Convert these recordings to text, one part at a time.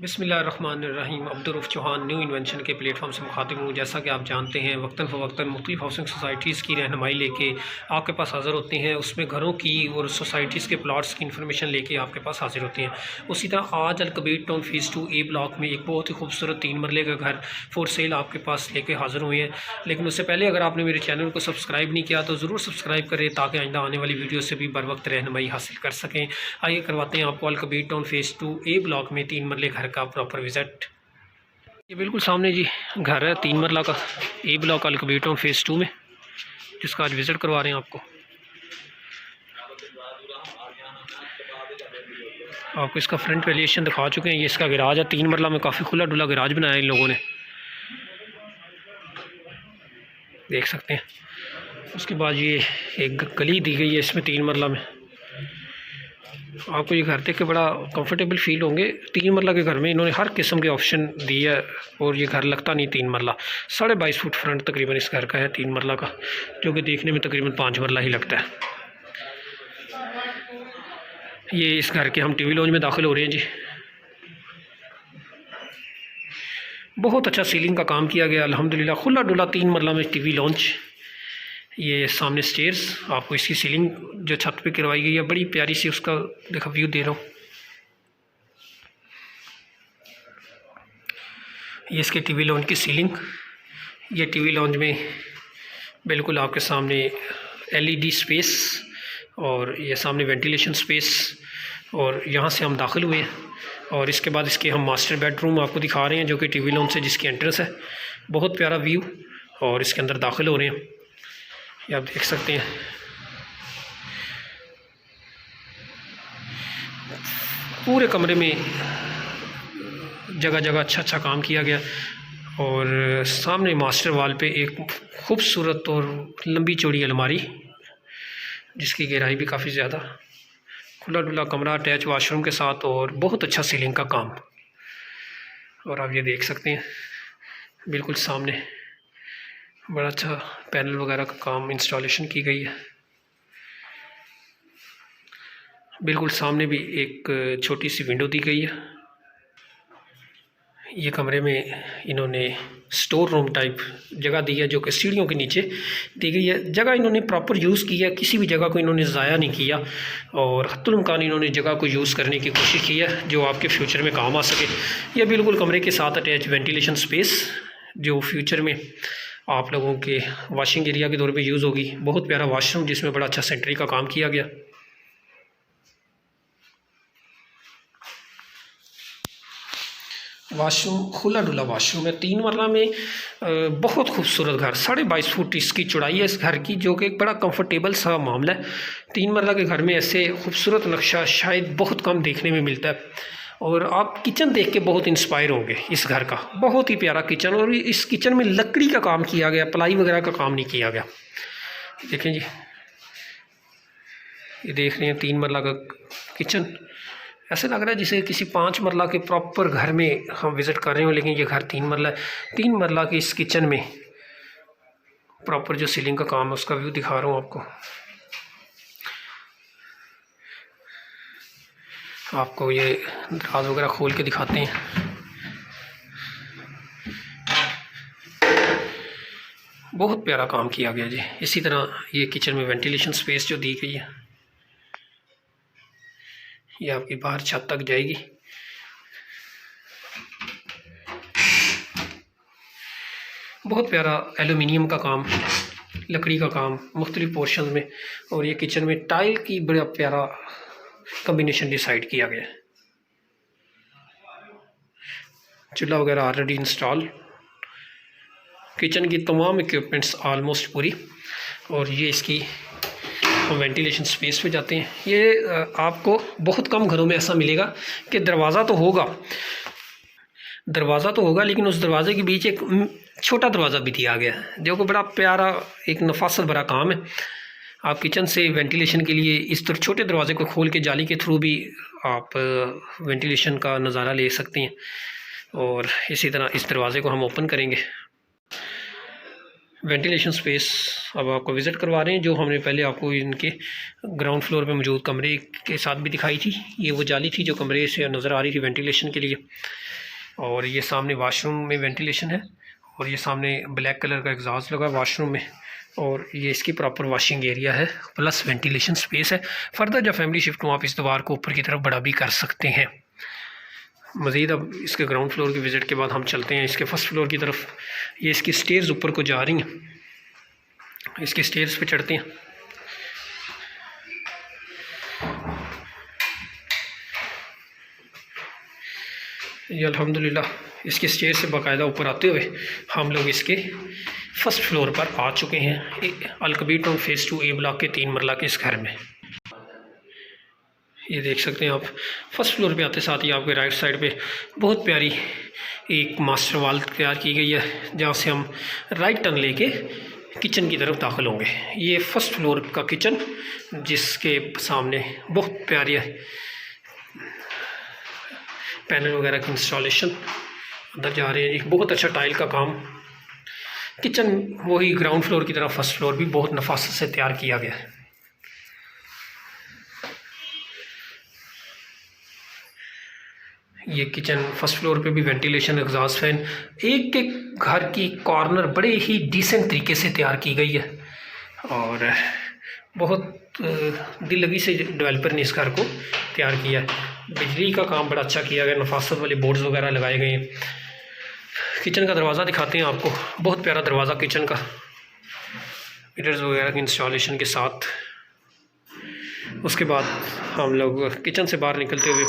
बिस्मिल्लाहिर्रहमानिर्रहीम। अब्दुर्रऊफ़ Chauhan new invention के platform से मुखातिब हूँ। जैसा कि आप जानते हैं, वक्तन फ़वक्तन मुख्तलिफ़ हाउसिंग सोसाइटीज़ की रहनुमाई लेके आपके पास हाज़िर होते हैं। उसमें घरों की और सोसाइटीज़ के प्लाट्स की इन्फॉर्मेशन लेके आपके पास हाज़िर होते हैं। उसी तरह आज अलकबीर टाउन फ़ेज़ 2 ए ब्लॉक में एक बहुत ही खूबसूरत 3 मरले का घर फॉर सेल आपके पास लेके हाज़िर हुए हैं। लेकिन उससे पहले अगर आपने मेरे चैनल को सब्सक्राइब नहीं किया तो ज़रूर सब्सक्राइब करें, ताकि आइंदा आने वाली वीडियो से भी बर वक्त रहनुमाई हासिल कर सकें। आइए करवाते हैं आपको अलकबीर टाउन फ़ेज़ 2 ए ब्लॉक में 3 मरले घर का प्रॉपर विज़िट। ये बिल्कुल सामने जी घर है 3 मरला का ए ब्लॉक अलकबीर टाउन फ़ेज़ 2 में, जिसका आज विज़िट करवा रहे हैं आपको। आपको इसका फ्रंट वेलिएशन दिखा चुके हैं। ये इसका गैराज है 3 मरला में, काफ़ी खुला डुला गैराज बनाया है इन लोगों ने, देख सकते हैं। उसके बाद ये एक गली दी गई है इसमें 3 मरला में। आपको ये घर देख के बड़ा कंफर्टेबल फील होंगे। 3 मरला के घर में इन्होंने हर किस्म के ऑप्शन दिए है, और ये घर लगता नहीं 3 मरला। 22.5 फुट फ्रंट तकरीबन इस घर का है 3 मरला का, जो कि देखने में तकरीबन 5 मरला ही लगता है। ये इस घर के हम टीवी लॉन्ज में दाखिल हो रहे हैं जी। बहुत अच्छा सीलिंग का काम किया गया अल्हम्दुलिल्लाह। खुला डुला 3 मरला में टीवी लॉन्च। ये सामने स्टेयर्स, आपको इसकी सीलिंग जो छत पे करवाई गई है बड़ी प्यारी सी, उसका देखो व्यू दे रहा हूँ। ये इसके टीवी लॉन्च की सीलिंग। ये टीवी लॉन्च में बिल्कुल आपके सामने एलईडी स्पेस, और ये सामने वेंटिलेशन स्पेस, और यहाँ से हम दाखिल हुए हैं। और इसके बाद इसके हम मास्टर बेडरूम आपको दिखा रहे हैं, जो कि टीवी लॉन्च से जिसकी एंट्रेंस है। बहुत प्यारा व्यू, और इसके अंदर दाखिल हो रहे हैं, ये आप देख सकते हैं। पूरे कमरे में जगह जगह अच्छा अच्छा काम किया गया, और सामने मास्टर वॉल पे एक खूबसूरत और लंबी चौड़ी अलमारी, जिसकी गहराई भी काफ़ी ज़्यादा। खुला डुला कमरा अटैच वाशरूम के साथ, और बहुत अच्छा सीलिंग का काम। और आप ये देख सकते हैं बिल्कुल सामने बड़ा अच्छा पैनल वगैरह का काम इंस्टॉलेशन की गई है। बिल्कुल सामने भी एक छोटी सी विंडो दी गई है। ये कमरे में इन्होंने स्टोर रूम टाइप जगह दी है, जो कि सीढ़ियों के नीचे दी गई है। जगह इन्होंने प्रॉपर यूज़ की है, किसी भी जगह को इन्होंने ज़ाया नहीं किया, और हत्तुल इम्कान इन्होंने जगह को यूज़ करने की कोशिश की है, जो आपके फ्यूचर में काम आ सके। यह बिल्कुल कमरे के साथ अटैच वेंटिलेशन स्पेस, जो फ्यूचर में आप लोगों के वॉशिंग एरिया के तौर पर यूज़ होगी। बहुत प्यारा वाशरूम, जिसमें बड़ा अच्छा सेंट्री का काम किया गया। वाशरूम खुला डुला वाशरूम है 3 मरला में। बहुत खूबसूरत घर, 22.5 फुट इसकी चौड़ाई है इस घर की, जो कि एक बड़ा कंफर्टेबल सा मामला है। 3 मरला के घर में ऐसे खूबसूरत नक्शा शायद बहुत कम देखने में मिलता है, और आप किचन देख के बहुत इंस्पायर होंगे इस घर का। बहुत ही प्यारा किचन, और इस किचन में लकड़ी का काम किया गया, प्लाई वगैरह का काम नहीं किया गया। देखें जी, ये देख रहे हैं 3 मरला का किचन। ऐसे लग रहा है जैसे किसी 5 मरला के प्रॉपर घर में हम विज़िट कर रहे हो, लेकिन ये घर 3 मरला है। 3 मरला की इस किचन में प्रॉपर जो सीलिंग का काम है उसका व्यू दिखा रहा हूँ आपको। आपको ये दराज वगैरह खोल के दिखाते हैं। बहुत प्यारा काम किया गया जी। इसी तरह ये किचन में वेंटिलेशन स्पेस जो दी गई है, ये आपकी बाहर छत तक जाएगी। बहुत प्यारा एलुमिनियम का काम, लकड़ी का काम मुख्तलिफ पोर्शन में, और ये किचन में टाइल की बड़ा प्यारा कम्बिनेशन डिसाइड किया गया है। चूल्हा वगैरह ऑलरेडी इंस्टॉल, किचन की तमाम इक्विपमेंट्स आलमोस्ट पूरी। और ये इसकी वेंटिलेशन स्पेस पे जाते हैं। ये आपको बहुत कम घरों में ऐसा मिलेगा कि दरवाज़ा तो होगा, लेकिन उस दरवाज़े के बीच एक छोटा दरवाज़ा भी दिया गया है, जो कि बड़ा प्यारा एक नफासत भरा काम है। आप किचन से वेंटिलेशन के लिए इस तरह छोटे दरवाज़े को खोल के जाली के थ्रू भी आप वेंटिलेशन का नज़ारा ले सकते हैं। और इसी तरह इस दरवाज़े को हम ओपन करेंगे। वेंटिलेशन स्पेस अब आपको विज़िट करवा रहे हैं, जो हमने पहले आपको इनके ग्राउंड फ्लोर पे मौजूद कमरे के साथ भी दिखाई थी। ये वो जाली थी जो कमरे से नज़र आ रही थी वेंटिलेशन के लिए। और ये सामने वाशरूम में वेंटिलेशन है, और ये सामने ब्लैक कलर का एग्जॉस्ट लगा वाशरूम में, और ये इसकी प्रॉपर वॉशिंग एरिया है प्लस वेंटिलेशन स्पेस है। फर्दर जब फैमिली शिफ्ट हो आप इस दीवार को ऊपर की तरफ बड़ा भी कर सकते हैं। मज़ीद अब इसके ग्राउंड फ्लोर की विज़िट के बाद हम चलते हैं इसके फर्स्ट फ्लोर की तरफ। ये इसकी स्टेयर्स ऊपर को जा रही हैं, इसके स्टेयर्स पे चढ़ते हैं। ये अल्हम्दुलिल्लाह इसके स्टेयर से बाकायदा ऊपर आते हुए हम लोग इसके फर्स्ट फ्लोर पर आ चुके हैं, अल-कबीर टाउन फेज़ 2 ए ब्लॉक के 3 मरला के इस घर में। ये देख सकते हैं आप फर्स्ट फ्लोर पे आते साथ ही आपके राइट साइड पे बहुत प्यारी एक मास्टर वॉल तैयार की गई है, जहाँ से हम राइट टर्न लेके किचन की तरफ दाखिल होंगे। ये फर्स्ट फ्लोर का किचन, जिसके सामने बहुत प्यारी पैनल वगैरह की इंस्टॉलेशन अंदर जा रहे हैं। एक बहुत अच्छा टाइल का काम। किचन वही ग्राउंड फ्लोर की तरफ फर्स्ट फ्लोर भी बहुत नफासत से तैयार किया गया है। ये किचन फर्स्ट फ्लोर पे भी वेंटिलेशन, एग्जॉस्ट फैन, एक एक घर की कॉर्नर बड़े ही डिसेंट तरीके से तैयार की गई है, और बहुत दिल लगी से डेवलपर ने इस घर को तैयार किया है। बिजली का काम बड़ा अच्छा किया गया, नफासत वाले बोर्ड्स वगैरह लगाए गए हैं। किचन का दरवाज़ा दिखाते हैं आपको, बहुत प्यारा दरवाज़ा किचन का, मिरर्स वगैरह की इंस्टॉलेशन के साथ। उसके बाद हम लोग किचन से बाहर निकलते हुए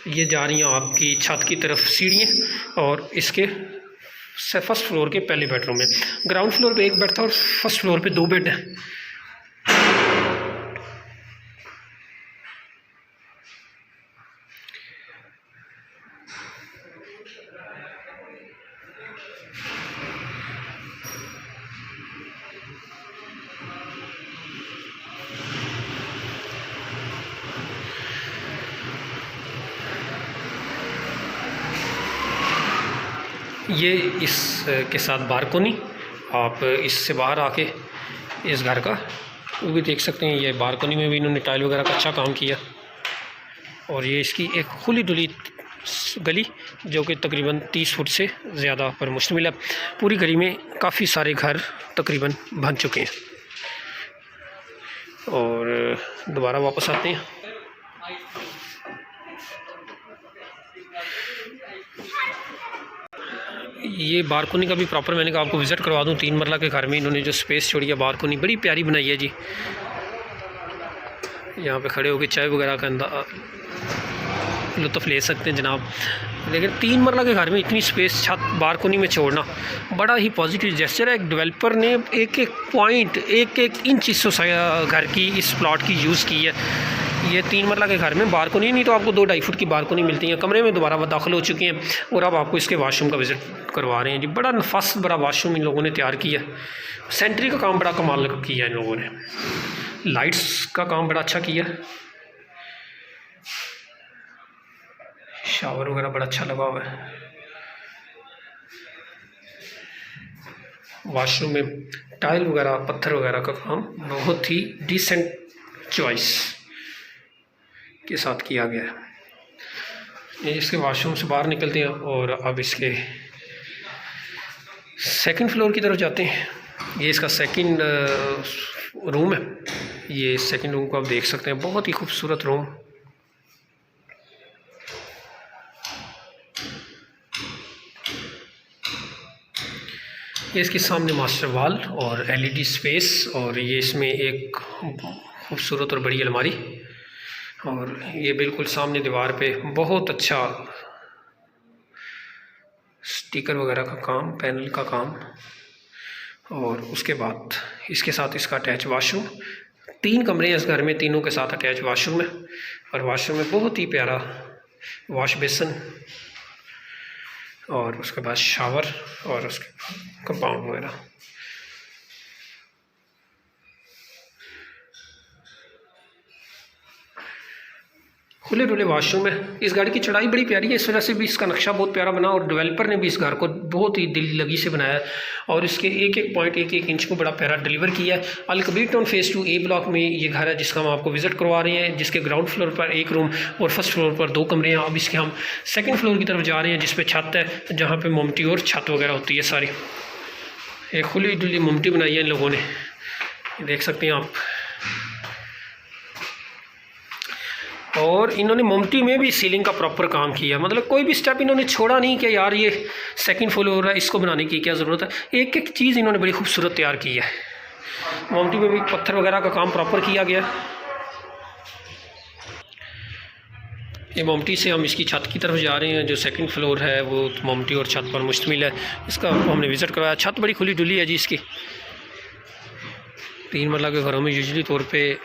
ये जा रही हैं आपकी छत की तरफ सीढ़ियाँ, और इसके फर्स्ट फ्लोर के पहले बेडरूम में। ग्राउंड फ्लोर पे एक बेड था और फर्स्ट फ्लोर पे 2 बेड हैं। ये इसके साथ बालकनी, आप इससे बाहर आके इस घर का वो भी देख सकते हैं। ये बालकनी में भी इन्होंने टाइल वगैरह का अच्छा काम किया, और ये इसकी एक खुली डुली गली जो कि तकरीबन 30 फुट से ज़्यादा पर मुश्तमिल है। पूरी गली में काफ़ी सारे घर तकरीबन बन चुके हैं। और दोबारा वापस आते हैं। ये बालकनी का भी प्रॉपर मैंने कहा आपको विज़िट करवा दूं। 3 मरला के घर में इन्होंने जो स्पेस छोड़ी है, बालकनी बड़ी प्यारी बनाई है जी। यहाँ पे खड़े होकर चाय वगैरह का लुत्फ़ ले सकते हैं जनाब। लेकिन 3 मरला के घर में इतनी स्पेस छत बालकनी में छोड़ना बड़ा ही पॉजिटिव जेस्चर है। एक डेवलपर ने एक एक पॉइंट, एक एक इंच इस घर की, इस प्लॉट की यूज़ की है। ये 3 मरला के घर में बालकनी नहीं तो आपको 2-2.5 फुट की बालकनी मिलती है। कमरे में दोबारा दाखिल हो चुके हैं, और अब आपको इसके वाशरूम का विज़िट करवा रहे हैं जी। बड़ा नफास बड़ा वाशरूम इन लोगों ने तैयार किया। सेंट्री का काम बड़ा कमाल किया इन लोगों ने। लाइट्स का काम बड़ा अच्छा किया। शावर वगैरह बड़ा अच्छा लगा हुआ है। वॉशरूम में टाइल वगैरह, पत्थर वगैरह का काम बहुत ही डिसेंट चॉइस के साथ किया गया है। ये इसके वॉशरूम से बाहर निकलते हैं, और अब इसके सेकंड फ्लोर की तरफ जाते हैं। ये इसका सेकंड रूम है। ये सेकंड रूम को आप देख सकते हैं, बहुत ही खूबसूरत रूम। ये इसके सामने मास्टर वॉल और एलईडी स्पेस, और ये इसमें एक खूबसूरत और बड़ी अलमारी, और ये बिल्कुल सामने दीवार पे बहुत अच्छा स्टिकर वगैरह का काम, पैनल का काम। और उसके बाद इसके साथ इसका अटैच वाशरूम। 3 कमरे हैं इस घर में, तीनों के साथ अटैच वाशरूम है, और वाशरूम में बहुत ही प्यारा वॉश बेसन, और उसके बाद शावर, और उसके बाद कंपाउंड वगैरह। खुले डुले वाशरूम है। इस गाड़ी की चढ़ाई बड़ी प्यारी है, इस वजह से भी इसका नक्शा बहुत प्यारा बना और डेवलपर ने भी इस घर को बहुत ही दिल लगी से बनाया है और इसके एक एक पॉइंट एक एक इंच को बड़ा प्यारा डिलीवर किया है। अल कबीर टाउन फेज़ 2 ए ब्लॉक में ये घर है जिसका हम आपको विज़िट करवा रहे हैं, जिसके ग्राउंड फ्लोर पर 1 रूम और फर्स्ट फ्लोर पर 2 कमरे हैं। अब इसके हम सेकेंड फ्लोर की तरफ जा रहे हैं जिस पर छत है, जहाँ पर मोमटी और छत वगैरह होती है सारी। एक खुली डुली मोमटी बनाई है इन लोगों ने, देख सकते हैं आप। और इन्होंने मोमटी में भी सीलिंग का प्रॉपर काम किया, मतलब कोई भी स्टेप इन्होंने छोड़ा नहीं कि यार ये सेकंड फ्लोर है इसको बनाने की क्या ज़रूरत है। एक एक चीज़ इन्होंने बड़ी खूबसूरत तैयार की है। मोमटी में भी पत्थर वगैरह का काम प्रॉपर किया गया। ये मोमटी से हम इसकी छत की तरफ जा रहे हैं, जो सेकंड फ्लोर है वो मोमटी और छत पर मुश्तमिल है। इसका हमने विज़िट करवाया। छत बड़ी खुली डुली है जी इसकी। 3 मंजिला के घरों में यूजुअली तौर पे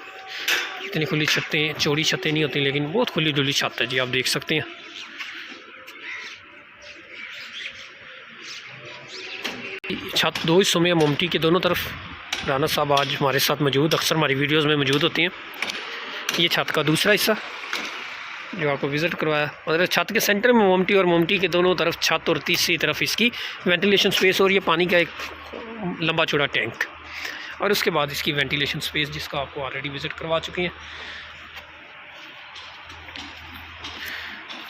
इतनी खुली छतें, चौड़ी छतें नहीं होती, लेकिन बहुत खुली डुली छत है जी, आप देख सकते हैं। छत 2 हिस्सों में मोमटी के दोनों तरफ। राना साहब आज हमारे साथ मौजूद, अक्सर हमारी वीडियोस में मौजूद होती हैं। ये छत का दूसरा हिस्सा जो आपको विज़िट करवाया, मतलब छत के सेंटर में मोमटी और मोमटी के दोनों तरफ छत और तीसरी तरफ इसकी वेंटिलेशन स्पेस और ये पानी का एक लंबा चौड़ा टैंक, और उसके बाद इसकी वेंटिलेशन स्पेस जिसका आपको ऑलरेडी विज़िट करवा चुके हैं।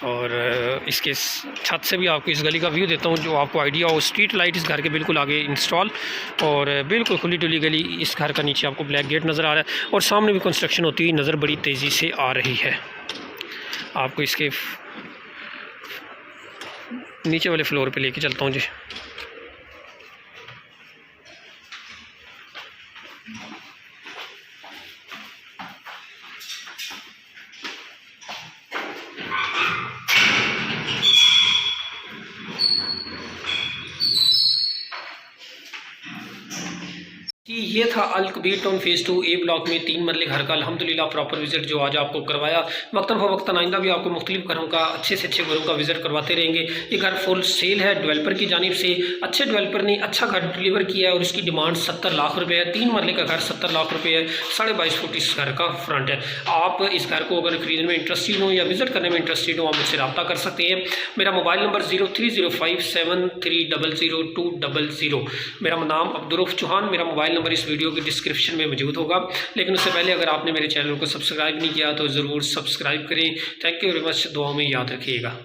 और इसके छत से भी आपको इस गली का व्यू देता हूँ जो आपको आइडिया हो। स्ट्रीट लाइट इस घर के बिल्कुल आगे इंस्टॉल और बिल्कुल खुली डुली गली। इस घर का नीचे आपको ब्लैक गेट नज़र आ रहा है और सामने भी कंस्ट्रक्शन होती हुई नज़र बड़ी तेज़ी से आ रही है। आपको इसके नीचे वाले फ्लोर पे लेके चलता हूँ जी। ये था अल कबीर टाउन फेज़ 2 ए ब्लॉक में 3 मरले घर का अल्हम्दुलिल्लाह प्रॉपर विज़िट जो आज आपको करवाया। वक्तन फ़वक्तन आइंदा भी आपको मुख्तलिफ घरों का अच्छे से अच्छे घरों का विज़िट करवाते रहेंगे। ये घर फुल सेल है डेवलपर की जानिब से। अच्छे डेवलपर ने अच्छा घर डिलीवर किया है और इसकी डिमांड 70 लाख रुपये है। 3 मरले का घर 70 लाख रुपये है। 22.5 फुट इस घर का फ्रंट है। आप इस घर को अगर खरीदने में इंटरेस्टेड हो या विज़िट करने में इंटरेस्टेड हो, आप मुझसे रब्ता कर सकते हैं। मेरा मोबाइल नंबर 030573000200। मेरा नाम अब्दुर्रऊफ़ चौहान। मेरा मोबाइल नंबर इस वीडियो के डिस्क्रिप्शन में मौजूद होगा, लेकिन उससे पहले अगर आपने मेरे चैनल को सब्सक्राइब नहीं किया तो ज़रूर सब्सक्राइब करें। Thank you very much. दुआ में याद रखिएगा।